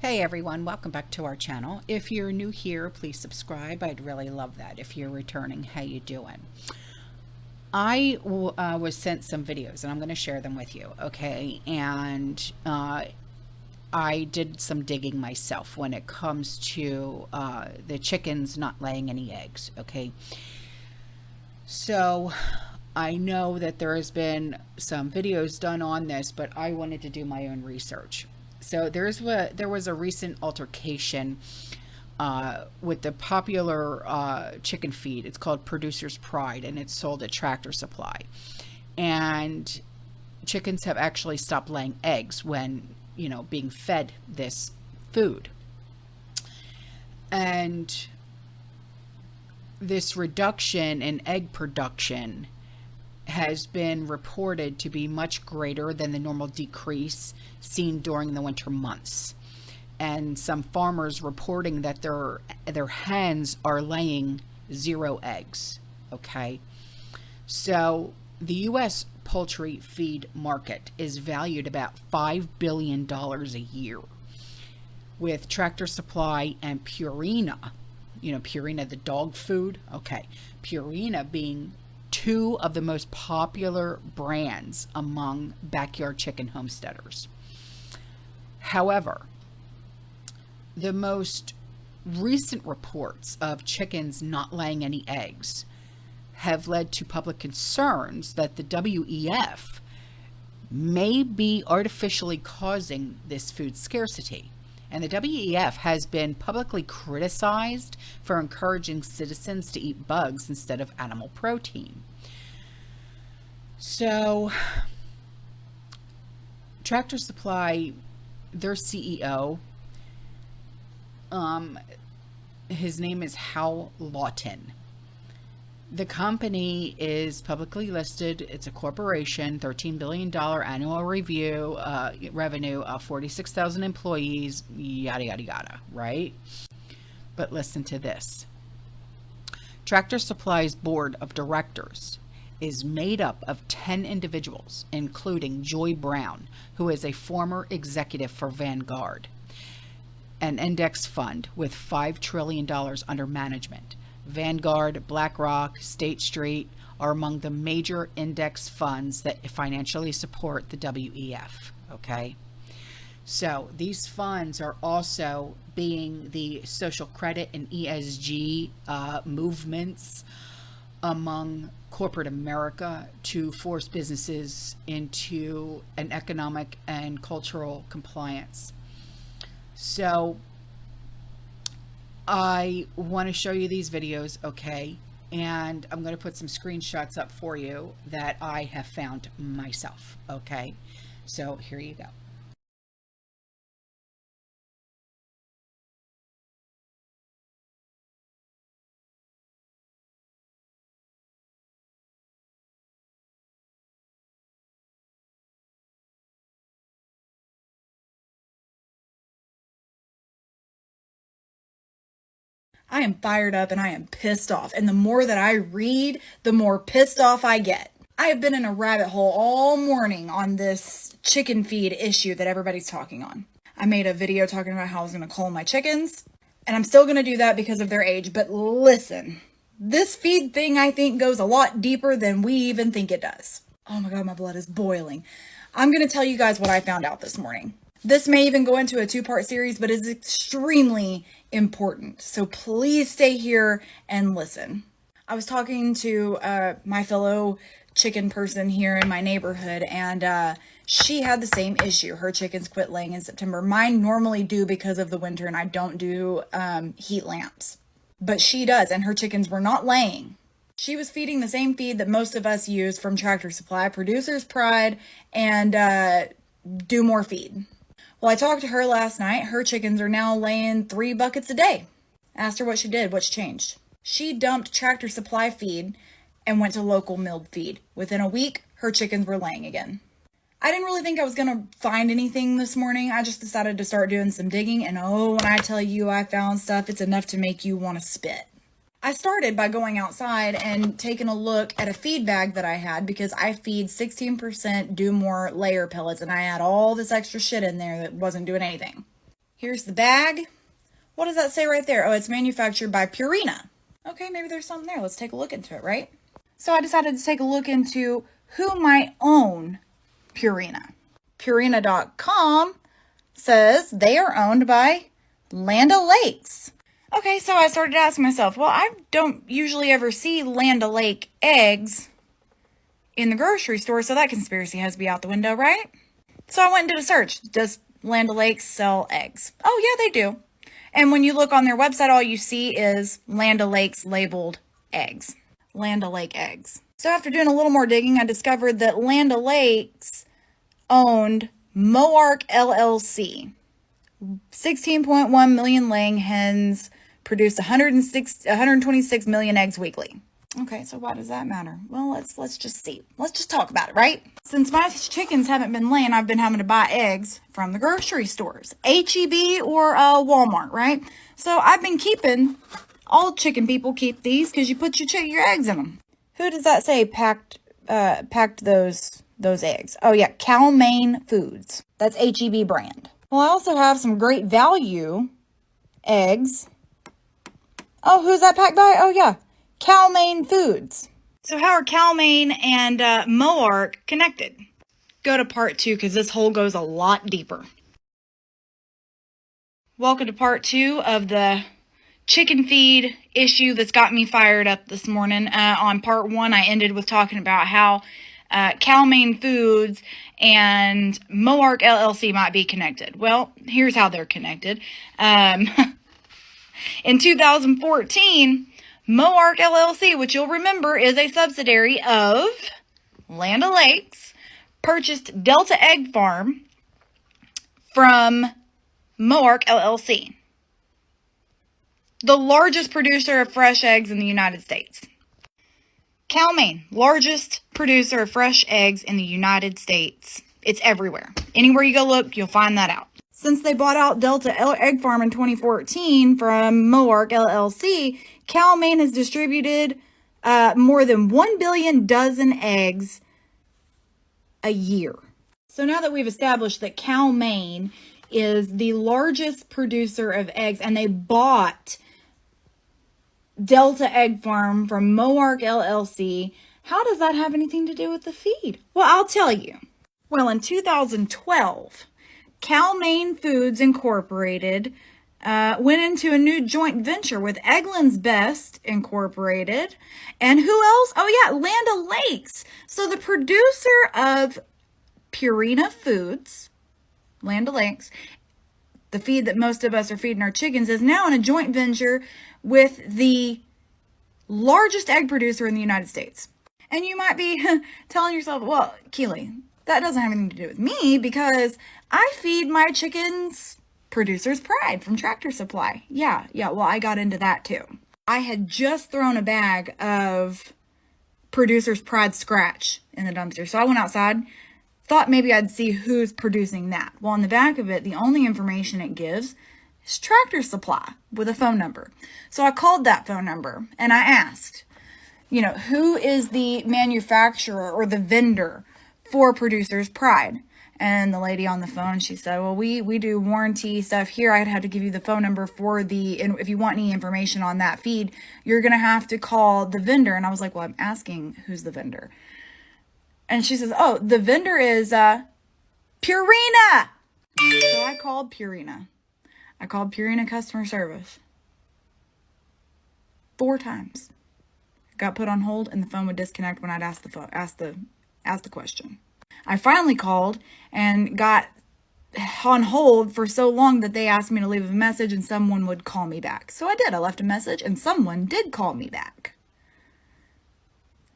Hey everyone, welcome back to our channel. If you're new here, please subscribe. I'd really love that. If you're returning, how you doing? I was sent some videos and I'm going to share them with you, okay? And I did some digging myself when it comes to the chickens not laying any eggs, okay? So I know that there has been some videos done on this, but I wanted to do my own research. So there was a recent altercation with the popular chicken feed. It's called Producer's Pride, and it's sold at Tractor Supply. And chickens have actually stopped laying eggs when, being fed this food. And this reduction in egg production has been reported to be much greater than the normal decrease seen during the winter months. And some farmers reporting that their hens are laying 0 eggs. Okay. So the US poultry feed market is valued about $5 billion a year, with Tractor Supply and Purina, Purina, the dog food. Okay. Purina being 2 of the most popular brands among backyard chicken homesteaders. However, the most recent reports of chickens not laying any eggs have led to public concerns that the WEF may be artificially causing this food scarcity. And the WEF has been publicly criticized for encouraging citizens to eat bugs instead of animal protein. So, Tractor Supply, their CEO, his name is Hal Lawton. The company is publicly listed. It's a corporation, $13 billion annual revenue, 46,000 employees, yada, yada, yada, right? But listen to this. Tractor Supply's board of directors is made up of 10 individuals, including Joy Brown, who is a former executive for Vanguard, an index fund with $5 trillion under management. Vanguard, BlackRock, State Street are among the major index funds that financially support the WEF, okay? So these funds are also being the social credit and ESG movements among corporate America to force businesses into an economic and cultural compliance. So I want to show you these videos, okay? And I'm going to put some screenshots up for you that I have found myself, okay? So here you go. I am fired up and I am pissed off. And the more that I read, the more pissed off I get. I have been in a rabbit hole all morning on this chicken feed issue that everybody's talking on. I made a video talking about how I was going to cull my chickens, and I'm still going to do that because of their age. But listen, this feed thing I think goes a lot deeper than we even think it does. Oh my God, my blood is boiling. I'm going to tell you guys what I found out this morning. This may even go into a 2-part series, but it's extremely important. So please stay here and listen. I was talking to my fellow chicken person here in my neighborhood, and she had the same issue. Her chickens quit laying in September. Mine normally do because of the winter, and I don't do heat lamps. But she does, and her chickens were not laying. She was feeding the same feed that most of us use from Tractor Supply, Producer's Pride, and Do More Feed. Well, I talked to her last night. Her chickens are now laying 3 buckets a day. Asked her what she did, what's changed. She dumped Tractor Supply feed and went to local milled feed. Within a week, her chickens were laying again. I didn't really think I was going to find anything this morning. I just decided to start doing some digging. And oh, when I tell you I found stuff, it's enough to make you want to spit. I started by going outside and taking a look at a feed bag that I had because I feed 16% Do More layer pellets, and I had all this extra shit in there that wasn't doing anything. Here's the bag. What does that say right there? Oh, it's manufactured by Purina. Okay, maybe there's something there. Let's take a look into it, right? So I decided to take a look into who might own Purina. Purina.com says they are owned by Land O'Lakes. Okay, so I started asking myself, well, I don't usually ever see Land O'Lake eggs in the grocery store, so that conspiracy has to be out the window, right? So I went and did a search. Does Land O'Lakes sell eggs? Oh, yeah, they do. And when you look on their website, all you see is Land O'Lakes labeled eggs. Land O'Lake eggs. So after doing a little more digging, I discovered that Land O'Lakes owned Moark LLC. 16.1 million laying hens produced 126 million eggs weekly. Okay, so why does that matter? Well, let's just see. Let's just talk about it, right? Since my chickens haven't been laying, I've been having to buy eggs from the grocery stores, HEB or Walmart, right? So I've been keeping, all chicken people keep these because you put your eggs in them. Who does that say packed those eggs? Oh yeah, Cal-Maine Foods. That's HEB brand. Well, I also have some Great Value eggs. Oh, who's that packed by? Oh yeah, Cal-Maine Foods. So how are Cal-Maine and Moark connected? Go to part 2 because this hole goes a lot deeper. Welcome to part 2 of the chicken feed issue that's got me fired up this morning. On part 1, I ended with talking about how Cal-Maine Foods and Moark LLC might be connected. Well, here's how they're connected. In 2014, Moark LLC, which you'll remember is a subsidiary of Land O'Lakes, purchased Delta Egg Farm from Moark LLC, the largest producer of fresh eggs in the United States. Cal-Maine, largest producer of fresh eggs in the United States. It's everywhere. Anywhere you go look, you'll find that out. Since they bought out Delta Egg Farm in 2014 from Moark LLC, Cal-Maine has distributed more than 1 billion dozen eggs a year. So now that we've established that Cal-Maine is the largest producer of eggs and they bought Delta Egg Farm from Moark LLC, how does that have anything to do with the feed? Well, I'll tell you. Well, in 2012, Cal-Maine Foods Incorporated went into a new joint venture with Eggland's Best Incorporated. And who else? Oh, yeah, Land O'Lakes. So the producer of Purina Foods, Land O'Lakes, the feed that most of us are feeding our chickens, is now in a joint venture with the largest egg producer in the United States. And you might be telling yourself, well, Keely, that doesn't have anything to do with me because I feed my chickens Producer's Pride from Tractor Supply. Yeah, well, I got into that too. I had just thrown a bag of Producer's Pride Scratch in the dumpster. So I went outside, thought maybe I'd see who's producing that. Well, on the back of it, the only information it gives is Tractor Supply with a phone number. So I called that phone number and I asked, who is the manufacturer or the vendor for Producer's Pride? And the lady on the phone, she said, well, we do warranty stuff here. I'd have to give you the phone number for and if you want any information on that feed, you're going to have to call the vendor. And I was like, well, I'm asking who's the vendor. And she says, oh, the vendor is Purina. So I called Purina. I called Purina customer service 4 times. Got put on hold and the phone would disconnect when I'd ask the question. I finally called and got on hold for so long that they asked me to leave a message and someone would call me back. So I did. I left a message and someone did call me back.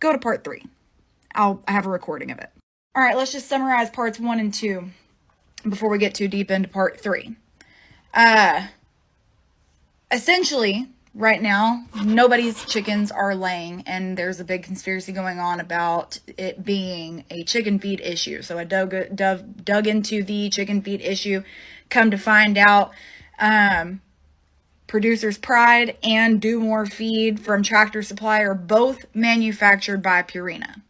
Go to part 3. I have a recording of it. All right, let's just summarize parts 1 and 2 before we get too deep into part 3. Essentially, right now, nobody's chickens are laying, and there's a big conspiracy going on about it being a chicken feed issue. So I dug into the chicken feed issue. Come to find out, Producer's Pride and Do More Feed from Tractor Supply are both manufactured by Purina,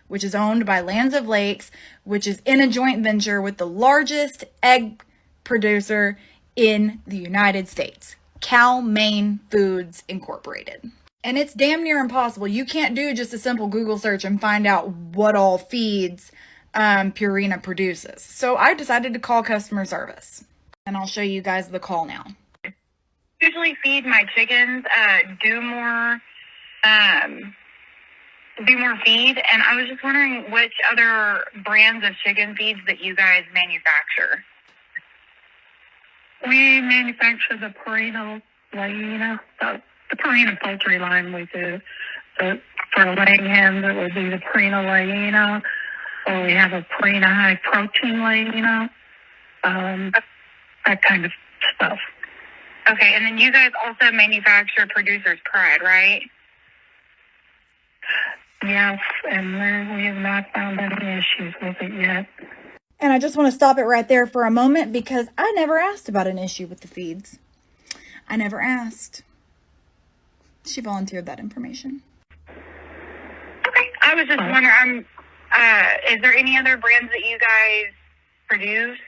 which is owned by Land O'Lakes, which is in a joint venture with the largest egg producer in the United States. Cal-Maine Foods Incorporated. And it's damn near impossible. You can't do just a simple Google search and find out what all feeds Purina produces. So I decided to call customer service. And I'll show you guys the call now. Usually feed my chickens do more feed, and I was just wondering which other brands of chicken feeds that you guys manufacture. We manufacture the Purina laying, the Purina poultry line we do. So for laying hens, it would be the Purina laying, or we have a Purina high protein laying, that kind of stuff. Okay, and then you guys also manufacture Producer's Pride, right? Yes, and we have not found any issues with it yet. And I just want to stop it right there for a moment because I never asked about an issue with the feeds. I never asked. She volunteered that information. Okay, I was just wondering, is there any other brands that you guys produce?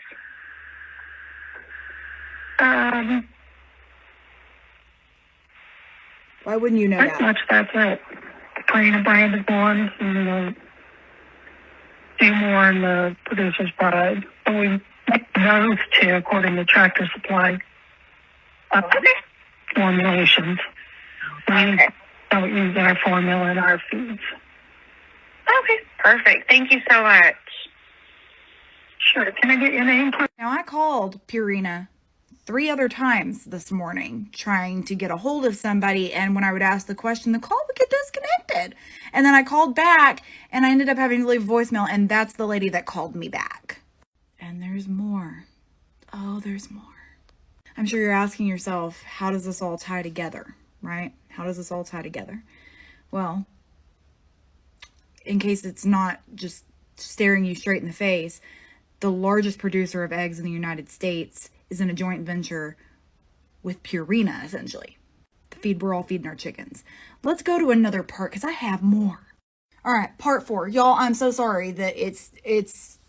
Why wouldn't you know Pretty that? much that's it. Purina branded ones, and the few more in the Producer's Pride. And we make those two according to Tractor Supply formulations. We don't use our formula in our feeds. Okay, perfect. Thank you so much. Sure. Can I get your name, please? Now, I called Purina 3 other times this morning trying to get a hold of somebody, and when I would ask the question, the call would get disconnected. And then I called back, and I ended up having to leave a voicemail, and that's the lady that called me back. And there's more. Oh, there's more. I'm sure you're asking yourself, how does this all tie together, right? How does this all tie together? Well, in case it's not just staring you straight in the face, the largest producer of eggs in the United States is in a joint venture with Purina, essentially. The feed we're all feeding our chickens. Let's go to another part because I have more. All right, part 4. Y'all, I'm so sorry that this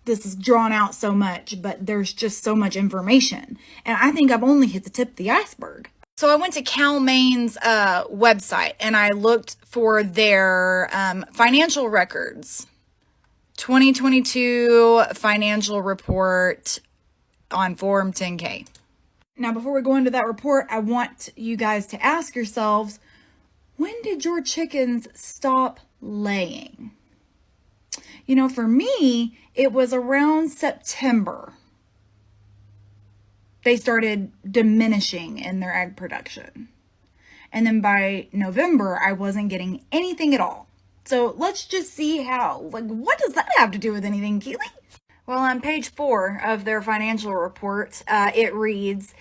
is drawn out so much, but there's just so much information. And I think I've only hit the tip of the iceberg. So I went to Cal-Maine's website and I looked for their financial records. 2022 financial report on Form 10K. Now, before we go into that report, I want you guys to ask yourselves, when did your chickens stop laying? You know, for me, it was around September. They started diminishing in their egg production. And then by November, I wasn't getting anything at all. So let's just see what does that have to do with anything, Keely? Well, on page 4 of their financial report, it reads,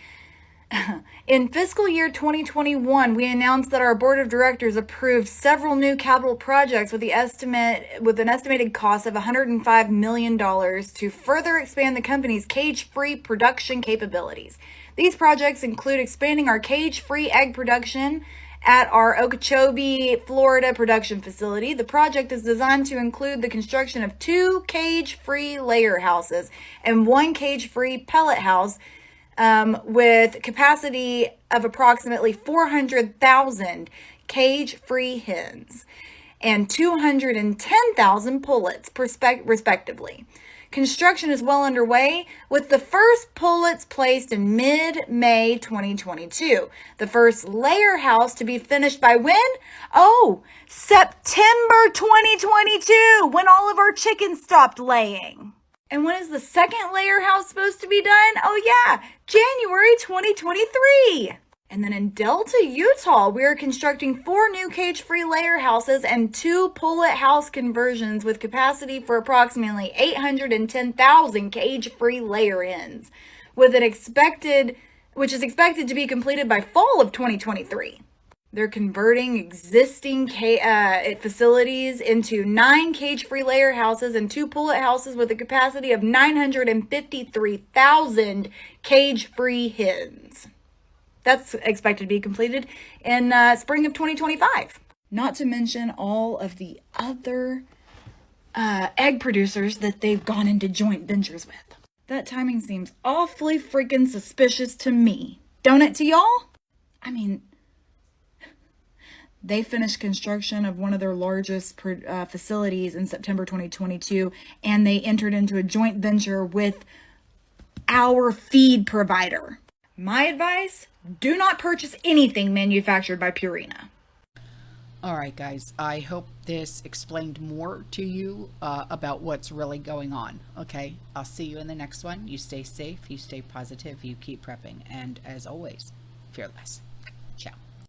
in fiscal year 2021, we announced that our board of directors approved several new capital projects with an estimated cost of $105 million to further expand the company's cage-free production capabilities. These projects include expanding our cage-free egg production at our Okeechobee, Florida production facility. The project is designed to include the construction of 2 cage-free layer houses and 1 cage-free pellet house with capacity of approximately 400,000 cage-free hens and 210,000 pullets, respectively. Construction is well underway, with the first pullets placed in mid-May 2022. The first layer house to be finished by when? Oh, September 2022, when all of our chickens stopped laying. And when is the second layer house supposed to be done? Oh yeah, January 2023. And then in Delta, Utah, we are constructing 4 new cage-free layer houses and 2 pullet house conversions with capacity for approximately 810,000 cage-free layer hens, which is expected to be completed by fall of 2023. They're converting existing facilities into 9 cage-free layer houses and 2 pullet houses with a capacity of 953,000 cage-free hens. That's expected to be completed in spring of 2025. Not to mention all of the other egg producers that they've gone into joint ventures with. That timing seems awfully freaking suspicious to me. Don't it to y'all? I mean, they finished construction of one of their largest facilities in September 2022, and they entered into a joint venture with our feed provider. My advice, do not purchase anything manufactured by Purina. All right, guys, I hope this explained more to you about what's really going on. Okay, I'll see you in the next one. You stay safe, you stay positive, you keep prepping, and as always, fearless.